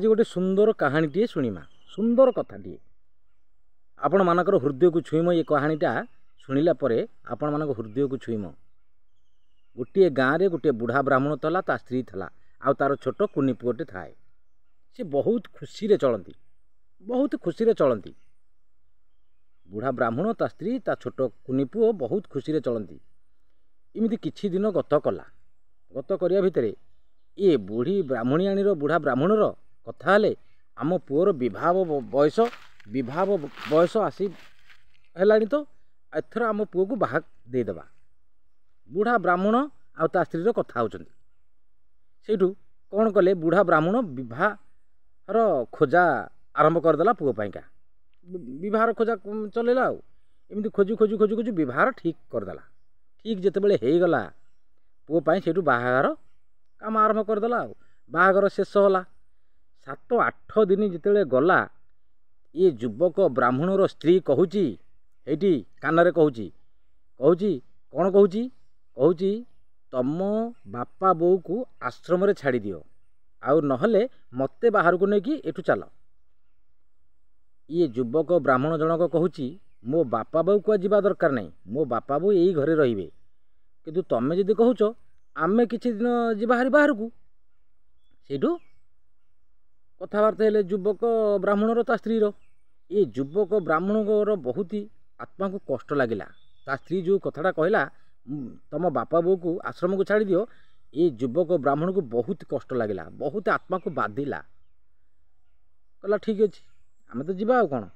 आज गोटे सुंदर कहानीटे शुणिमा सुंदर कथाटे आपण मानकर हृदय को छुईम। ये कहानीटा शुणिला परे आपण मानक हृदय को छुईम। गोटे गाँव में गोटे बुढ़ा ब्राह्मण था, ता स्त्री थला आ तार छोट कुनी पुओटे थाए। से बहुत खुशी रे चलती, बहुत खुशी रे चलती। बुढ़ा ब्राह्मण ता स्त्री ता छोट कुनी पुओ बहुत खुशी रे चलती। इमिति किछि दिन गत कला। गत करिया भितरे ये बुढ़ी ब्राह्मणियाणी बुढ़ा ब्राह्मणर कथा हेले आम पुओर विवाह बयस आसी हेलानी, तो एथर आम पुओ को बाहा देदेबा। बुढ़ा ब्राह्मण आ ता स्त्री कथा होचंती। सेठू कौन कले, बुढ़ा ब्राह्मण विवाहर खोजा आरंभ करदेला पुओ पाइका। विवाहर खोजा चलेला आ एमती खोजु खोजु खोजु खोजु विवाहर ठीक करदेला। ठीक जेतेबेले हेगला पुओ पाई सेठू बाहाघर काम आरंभ करदेला। बाहाघर शेष होला। 7-8 दिन जितेबेले गला, ये युवक ब्राह्मणर स्त्री कहूची एटी कानरे कहूची कौन कहूची तम बापा बोऊ को आश्रम रे छाड़ी दियो, आउ नहले मते बाहर को नेकी एठू चल। ये युवक ब्राह्मण जनक कहूची मो बापा बोऊ को जीवा दरकार नहीं, मो बापा बोऊ यही घरे रहिबे, किंतु तमे जदि कहूच आमे किछि दिन जीवा हारी बाहर को। सेठू कथबार्ता हेले युवक ब्राह्मणर ता स्त्रीर। ये युवक ब्राह्मणर बहुत ही आत्मा को कष्ट लगिला। ता स्त्री जो कथाटा कहला तम बापा बोऊ को आश्रम को छाड़ी दियो, ये युवक ब्राह्मण को बहुत कष्ट लगिला, बहुत आत्मा को बाधिला। कहला ठीक अच्छे आमे तो जीवा कौन।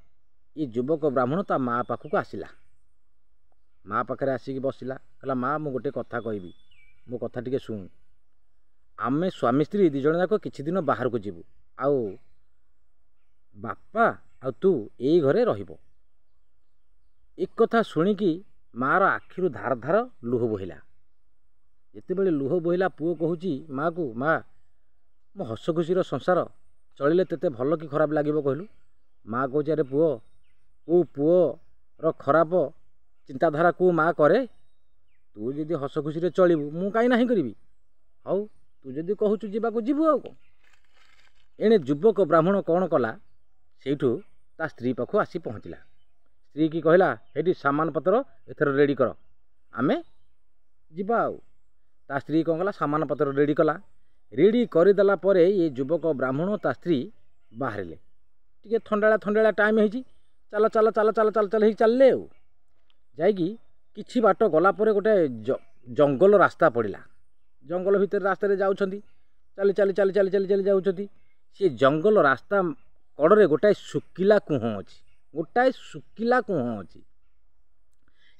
ये युवक ब्राह्मण ता माँ पाखक आसिला। माँ पाखे आसिक बसिला। कहला माँ मु गोटे कथा कहबी, मो कथा टिके शुण। आमे स्वामी स्त्री दी जण जाक किछि दिन बाहर को जीवु, आउ बापा आ तू यही घरे रहिबो। एक कथा शुणिकी मार आखिरु धार धार लुह बोहिला। जेतेबेले लुह बोहिला पुओ कहूची माँ को, माँ मो हस खुशीर संसार चलिले तेते भल कि खराब लागिबो कहलु। माँ कहूची अरे पुओ को पुओ रो खराब चिंताधारा को माँ करे। तू जदि हस खुशी चलबू मु कहीं ना करी। हौ तू जदि कहूचु जीवाक जीवु आ। एणे युवक ब्राह्मण कौन कला, सेठू ता स्त्री पाखु आसी पहुँचला। स्त्री की कहला हेटी सामान पत्र एथर रेडी कर, आमे जीवा आ। ता स्त्री कौन कला सामान पत्र रेडी कला। रेडी करदेला परे ये युवक ब्राह्मण ता स्त्री बाहरिले। टिके थंडाळा टाइम हेची, चल चल चल चल चल चल ही चलले आ। जाइकी किछि बाट गला परे गोटे जंगल रास्ता पड़िला। जंगल भितर रास्ता रे जाउछंती, चली चली चली चली चली चली जाउछंती। से जंगल रास्ता कड़े गोटाए सुकिला कुह अच्छी, गोटाए सुकिला कुह अच्छी।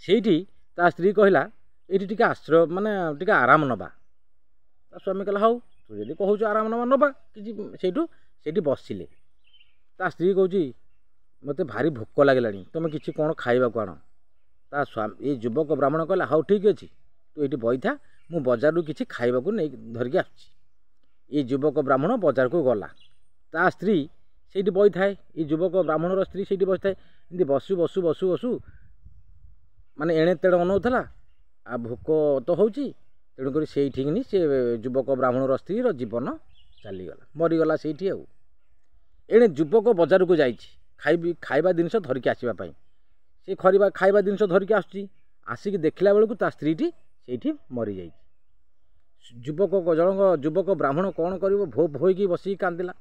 सेठी ता स्त्री कहला एठी टिके आश्रय माने टिके आराम नबा। ता स्वामी कहला हौ तू जदि कहूच आराम नबा नबा किछि। सेठी बसिले। ता स्त्री कहूची मते भारी भोक लागलानी, तमे किछि कोन खाइबा को आण। ता स्वामी ये युवक ब्राह्मण कहला हौ ठीक अछि तू एठी बइथा, मु बजार किछि खाइबा को नै धरिके आछि। ये युवक ब्राह्मण बजार को गला। ता स्त्री सेठी बइथाए। ये युवक ब्राह्मणर स्त्री सेठी बसिथाए। एमती बसु बसु बसु बसु माने एणे तेणे अनौथला आ भोक तो होउची। तेणुक सेठी कि से युवक ब्राह्मणर स्त्रीर जीवन चलीगला, मरीगला सेठी आ। एणे युवक बजार को जाइछि खाइबा जिनिस धरिके आसिबा पई। से खाइबा जिनिस धरिके आसुची, आसिक देखला बेलू ता स्त्रीटी सेठी मरी जाइछि। युवक ब्राह्मण कौन करिवो भो भोइकी बसी कांदिला।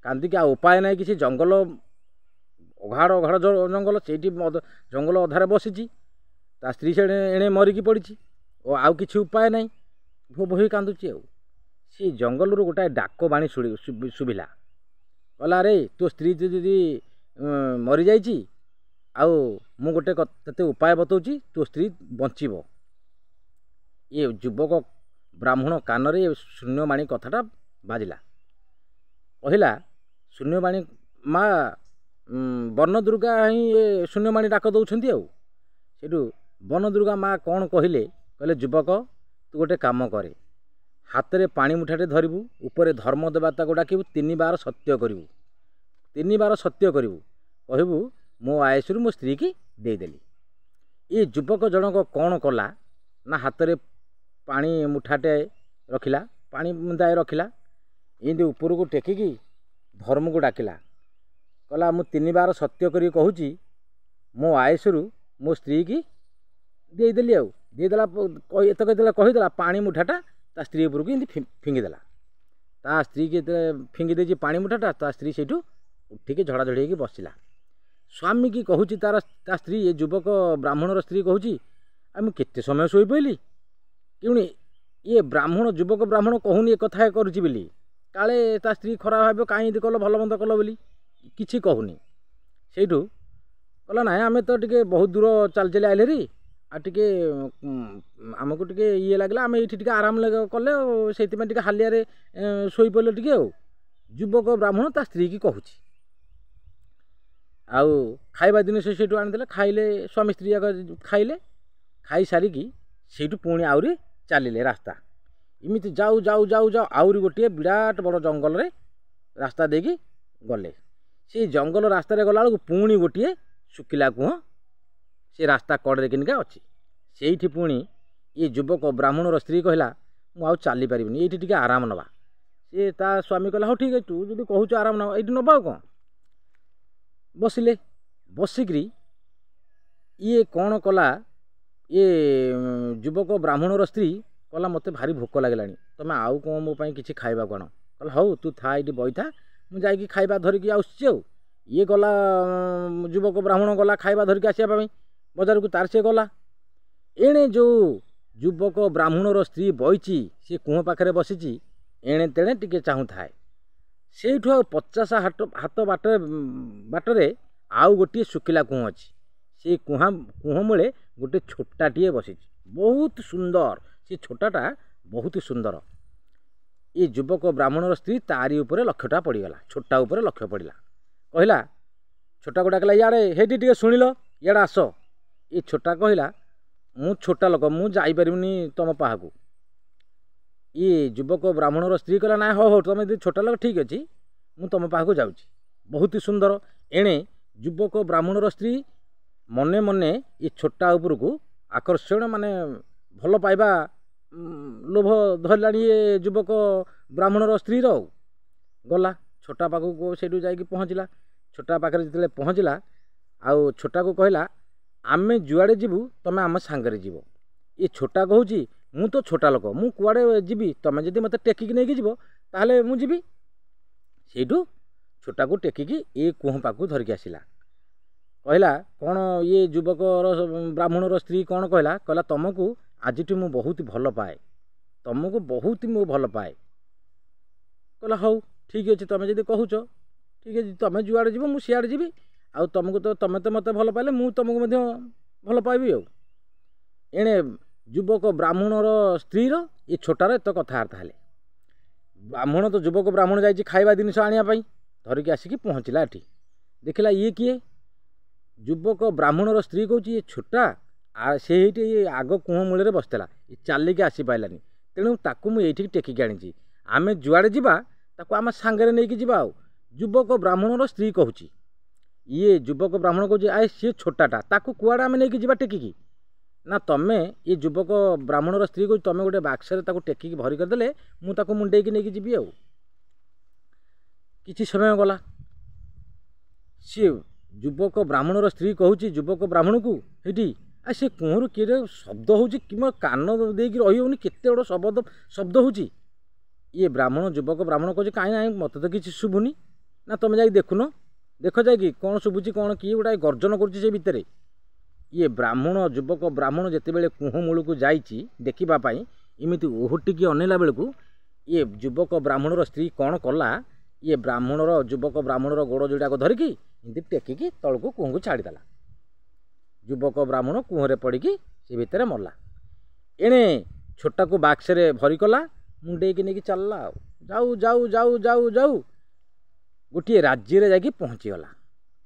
कांदिकी आ उपाय नहीं किसी। जंगल अघाड़ अघाड़ जंगल, सेठी जंगल अधारे बसीची। ता स्त्री से एणे मरिकी पड़ीची और आउ किछि उपाय नहीं, भो भोई कांदुची आ। से जंगल रो गोटाए डाक बाणी शुभिला। कहला रे तो स्त्री जदि मरी जाइछि आउ मु गोटे तते उपाय बतौची, तो स्त्री बंचिबो। ये युवक ब्राह्मण कान रे शून्यवाणी कथाटा बाजिला। कहला शून्यवाणी माँ वन दुर्गा ही ये शून्यवाणी डाक दौरान आ। सेठू वन दुर्गा माँ कौन कहले, युवक तू गोटे काम करे, हाथ में पानी मुठाटे धरबू, उपरे धर्म देवता को डाकबू, 3 बार सत्य करू, 3 बार सत्य करू, कहबू मो आयसरू मो स्त्री की देदेली। ये युवक जनक कौन कला ना हाथ में पानी मुठाटे रखिला, पानी मुंदाए रखिला, इंदी ऊपर को टेकिकी धर्म को डाकिला कहला मु 3 बार सत्य करी कहूची मो आयसरू मो स्त्री की देदेली आउ देदेला एत कहीदेला पानी मुठाटा ता स्त्री उपरକୁ एमती फिंगिदेला ता स्त्री के फिंगी देची पानी मुठाटा ता स्त्री सेठू उठिके झड़ाझड़ी होगी बसिला स्वामी की कहूची तार ता स्त्री ये युवक ब्राह्मणर स्त्री कहूची आम केते समय शोई पइली क्यों ये ब्राह्मण युवक ब्राह्मण कहूनी ए कथा करुची बोली काले ता स्त्री खराब भाव कहीं कल भल मंद कल बोली किसी कहूनी सेठू कहला ना आम तो टे बहुत दूर चल चली आइले री आ टे आमको टे ये लगला आम ये आराम कले से हालिया शोई पड़े टे युवक ब्राह्मण ता स्त्री की कहूँ आउ खाइबा दिन से सेठू आनीदे खाइले स्वामी स्त्री जाक खाइले खाई सारिकी सेठू पुणी आउरी चलिले रास्ता इमिति जाऊ जाऊ जाऊ जाऊ आउरी गोटे विराट बड़ जंगल रे रास्ता देकी गले से जंगल रास्ता गला बेलू पुणी गोटे शुकिला कुह से रास्ता कड़े किनिका अच्छी से पुणी ये युवक ब्राह्मणर स्त्री कहला मुझे चली पारिनी ये टे आराम नवा सी ता स्वामी कहला हाँ ठीक है तू जो कहूँ आराम नवा ये नवा कौन बसिले बसिकी ये कौन कला ये युवक ब्राह्मणर स्त्री कहला मत भारी भोक लगे तुम आउ कौन मो कि खाइबा कौन कहला हौ तू था ये बैठा मुझे खाइबा धरिकी आसुची आउ ये गला युवक ब्राह्मण गला खाइबा धरिकी आसवाई बजार को तार से गला एणे जो युवक ब्राह्मणर स्त्री बईची सी कुह पाखे बसीची एणे तेणे टिके चाहू थाए सेठू आ 50 हाथ बाटरे आउ गोटे शुकिला कुह अच्छी से कुह मूले गोटे छोटाटे बसी बहुत सुंदर से छोटाटा बहुत सुंदर ये युवक ब्राह्मणर स्त्री तारी उपरे लक्ष्यटा पड़गला छोटा उपरे लक्ष्य पड़ा कहला छोटा को डाकला इे हेटी टे शुणिल इे आस ये छोटा कहला मु छोटा लोक मु जापरिनी तुम पाहू ये युवक ब्राह्मणर स्त्री कहला ना हो तुम यदि छोटा लोक ठीक अच्छे मु तुम पाहू जाऊँ बहुत सुंदर एणे युवक ब्राह्मणर स्त्री मने मने ये छोटा उपरको आकर्षण माने भल पाइबा लोभ धरला ये युवक ब्राह्मणर स्त्री गला छोटा पाखक से पहुँचला छोटा पाखे जिते पहुँचला आउ छोटा को कहला आमे जुआड़े जीवु तमें आम सांगरे जीव ये छोटा कहूँ मु तो छोटा लोक मु कुआड़े जीवी तमें जदि मत टेकिकी नहीं जीव ताहले मु जीवी सेठू छोटा को टेकिकी ये कुह पाखु धरिकी आसिला कहला कौन ये युवक ब्राह्मणर स्त्री कौन कहला तुमको आज मु बहुत भल पाए तुमको बहुत मु भल पाए कहला हौ ठीक अच्छे तुम जब कहूच ठीक है तुम जुआड़े जीव मु सियाड़े जीवी आउ तुमको तो तुम तो मत भल पाइले मु तुमको भल पाइबी आउ एणे युवक ब्राह्मणर स्त्रीर ये छोटार एत कथबार्ता हेले ब्राह्मण तो युवक ब्राह्मण जाइए खाइबा जिनिस आनिया धरिकी आसिकी पहुँचला एठी देखला ये किए युवक ब्राह्मणर स्त्री कहूँ ये छोटा से ये आग कुह मूल बसला ये चलिकी आसी पाइलानी तेणु ताकू मुझे टेकिकी आनी आम जुआड़े जावा ताकू आम सांगरे नहीं जावा आउ युवक ब्राह्मणर स्त्री कहूँ ये युवक ब्राह्मण कहूँ आए सी छोटाटा ताकू कुआड़े आम नहीं जावा टेकिकी ना तमें ये युवक ब्राह्मणर स्त्री कहूँ तुम गोटे बाक्सरे टेकिकी भरी करदे मुझे मुंडेकी नहीं जीवी आउ किछि समय गला सी युवक ब्राह्मणर स्त्री कहूँ युवक ब्राह्मण को ये आ से कुहर किए शब्द हो कान देकी रही होनी केते बड़ शब्द हो ये ब्राह्मण युवक ब्राह्मण कहूँ कहीं ना मत तो किसी शुभुनी ना तुम जा देखुन देख जाकि कौन शुभुची कौन किए गोटाए गर्जन कर भितर ये ब्राह्मण युवक ब्राह्मण जिते कुह मूल को जाइए देखापी इमिति ओहटिकी अनेला बेलू ये युवक ब्राह्मणर स्त्री कौन कला ये ब्राह्मणर युवक ब्राह्मणर गोड़ जोड़ाक धरिकी इमती टेकिकी तलू कुह को छाड़देला युवक ब्राह्मण कुहरे पड़िकी से भितर मरला एणे छोटा को बाक्सरे भरी कला मुंडेकी नहीं चलला जाऊ जाऊ जाऊ जाऊ जाऊ गोटे राज्य जाकि पहुँचीगला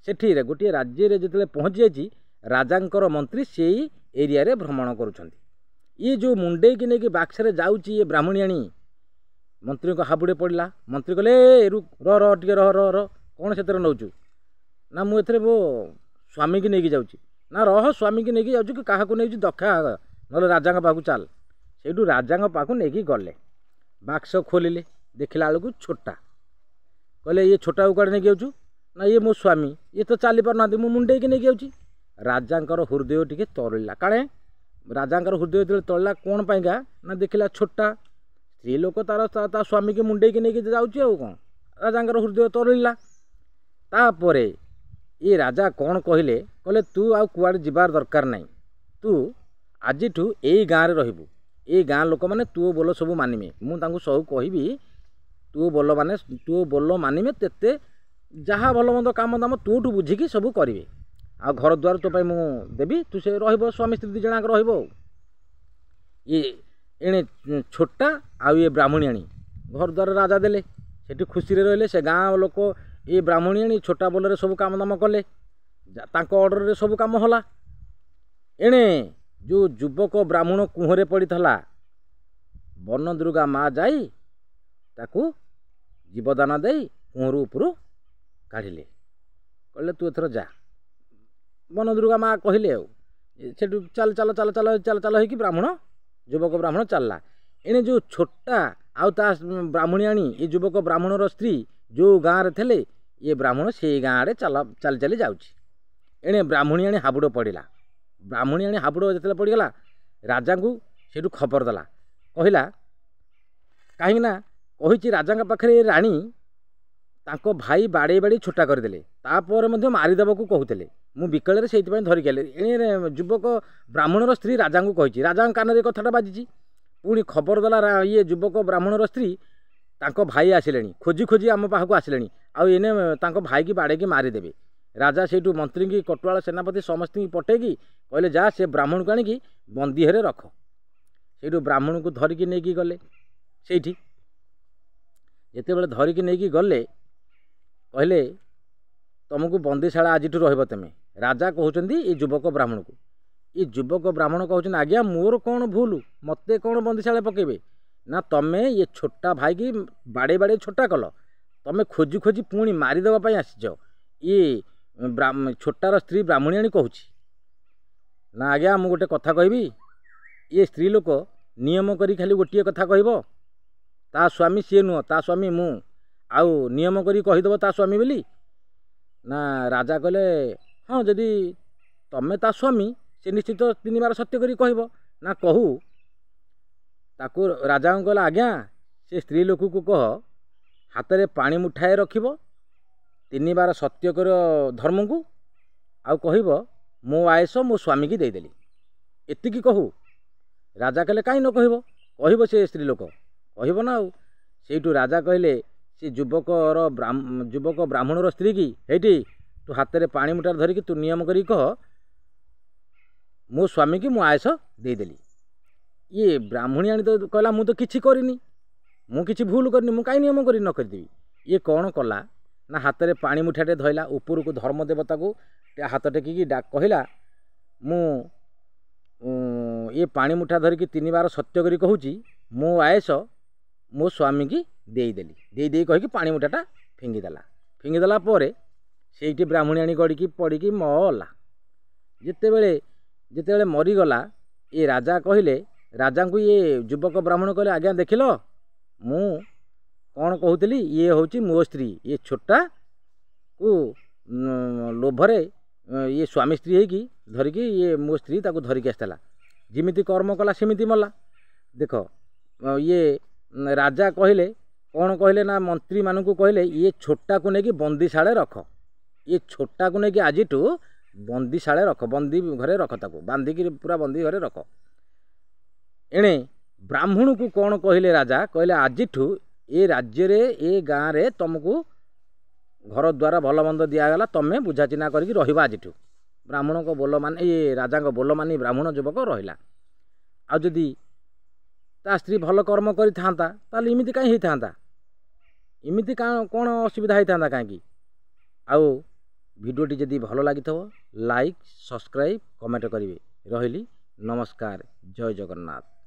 सेठी गोटे राज्य जिते पहुँची जाइए राजांकर मंत्री से एरिया रे भ्रमण करुछंती ये जो मुंडेकी नहीं बाक्सरे जाऊँगी ये ब्राह्मणियाणी मंत्री को हाबुड़े पड़ा मंत्री कहले रो टे रह कौन से नौचु ना मुझे मो स्वामी की नहीं जाऊँगी ना रह स्वामी की नहीं जाऊँ कि क्या नहीं दखा ना राजा पाक चल से राजा पाक नहीं गले बाक्स खोलिले देखला बेलू छोटा कहले ये छोटा कुआड़े नहीं जाऊँ ना ये मो स्वामी ये तो चली पार ना मुंडे नहीं जाऊँ राजांकर हृदय टिके तरला काଳେ राजांकर हृदय जो तरला कौन पाइंका ना देखला छोटा स्त्री लोक तार ता स्वामी की मुंडे की नहीं जाऊँगी आउ कौन राजांकर हृदय तरला तापरे ये राजा कौन कहले कहले तू आउ कुआड़े जीवार दरकार नहीं तू आज यही गाँव में रही ये गाँ लोक मैंने तू बोल सब मानिमे मुझे सब कहि तू बोल मानिमे तेते जहाँ भल मंद काम दाम तू बुझिकी सब करेंगे आ घर द्वार तो मु देवी तू से रही स्वामी स्त्री दी जनाक रही ये एणे छोटा आउ ये ब्राह्मणियाणी घर द्वार राजा देले सेठी खुशी रहिले से गाँ लोक ये ब्राह्मणियाणी छोटा बोलरे सब काम दाम कले ऑर्डर रे सब काम होला एणे जो युवक ब्राह्मण कुहरे पड़ीथला वन दुर्गा माँ जाई ताकू जीवदान दे कुहरु उपरु काढ़िले कहले तू एथर जा वन दुर्गा माँ कहले सेठू चल चल चल चल चल चल हो ब्राह्मण युवक ब्राह्मण चलला एने जो छोटा आउ ता ब्राह्मणियाणी ये युवक ब्राह्मणर स्त्री जो गाँव रे थेले ये ब्राह्मण से गाँव रे चल चली जाउछि एने ब्राह्मणियाणी हाबुड़ पड़िला ब्राह्मणियाणी हाबुड़ जो पड़गला राजा को सेठू खबर देला कहला कहीं कही राजा पाखे राणी तांको भाई बाड़े बाड़ी छोटा करदेले तापर मारिदेव को कहते मु बिकल से धरिक युवक ब्राह्मणर स्त्री राजा को कही राजा कान में कथाटा बाजी पुणी खबर देला ये युवक ब्राह्मणर स्त्री तांको भाई आसिले खोजी खोजी आम पाखक आसिले आने भाई की बाड़े की मारिदेवे राजा सेठू मंत्री की कटुआल सेनापति समस्त पटेगी कहले जा से ब्राह्मण को आनिकी बंदी हेरे रख सेठू ब्राह्मण को धरिकी नहीं गले सेठी जिते बड़े धरिकी नहीं गले कहले तुमको बंदीशाला आज रही तुम राजा कहते ये युवक ब्राह्मण को ये युवक ब्राह्मण कहते आज्ञा मोर कौन भूल मते कौन बंदीशाला पकेबे ना तमें ये छोटा भाई की बाड़े बाड़े छोटा कल तमें खोजी खोजी पुणी मारिदेवाई आसीच ये छोटार स्त्री ब्राह्मणियाणी कहूँ ना आज्ञा मु गोटे कथा कहबी ये स्त्री लोक नियम करी खाली गोटे कथा कहब ता स्वामी सी नुह ता स्वामी मु आउ नियम करी कहीदेव ता स्वामी बोली ना राजा कहले हाँ जदि तमें ता स्वामी से निश्चित 3 बार सत्य करी कहब ना कहू ताकू राजा को कहला आज्ञा से स्त्री लोक को कह हाथ में पानी मुठाए रखिब 3 बार सत्य कर धर्म को आउ कहब मो आयस मो स्वामी की देदेली एतिकी कहू राजा कहले कहीं न कहब से स्त्री लोक कहब ना आउ सेठू राजा कहले से युवक ब्राह्मणर स्त्री की हेटी तू हाथ में पानी मुठार धरिकी तू नियम करी कह मो स्वामी की मो आयस देदेली ये ब्राह्मणियाणी तो कहला मु तो किछि करिनी मु किछि भूल करनी मु काई नियम करी न करदेवी ये कौन कला ना हाथ में पानी मुठाटे धइला ऊपर को धर्म देवता को हाथ टेकिकी कहला मु ये पानी मुठा धरिकी 3 बार सत्य करी कहूची मो आयस मो स्वामी की देदेली दे कहीकि पानी मुठाटा फिंगिदेला पर से ब्राह्मणियाणी गड़िकी पड़ी मला जिते मरीगला ये राजा कहले राजा को ये युवक ब्राह्मण कहले आज्ञा देखिल मु कौन कहूली ये हूँ मो स्त्री ये छोटा को लोभरे ये स्वामी स्त्री है धरिकी ये मो स्त्री ताको धरिकी आसला जिमिति कर्म कला सेमिति मला देख ये राजा कहले कौन कहले ना मंत्री मान को कहले ये छोटा को लेकिन बंदीशाले रख ये छोटा को लेकिन आज बंदीशाले रख बंदी घरे रख ताको बांधिकी पूरा बंदी घरे रख एणे ब्राह्मण को कौन कहले राजा कहले आज ए राज्य रे ए गाँव रे तुमको घर द्वारा भल मंद दिगला तमें बुझाचिना करके रहा आज ब्राह्मण को बोल मान ये राजा को बोल मानी ब्राह्मण युवक रहा आदि ता स्त्री भल कर्म करी इमिति कहीं होता इमिति कौन असुविधा होता कहीं आउ भिडियोटी जदि भल लगी लाइक सब्सक्राइब कमेंट करेंगे रही नमस्कार जय जगन्नाथ।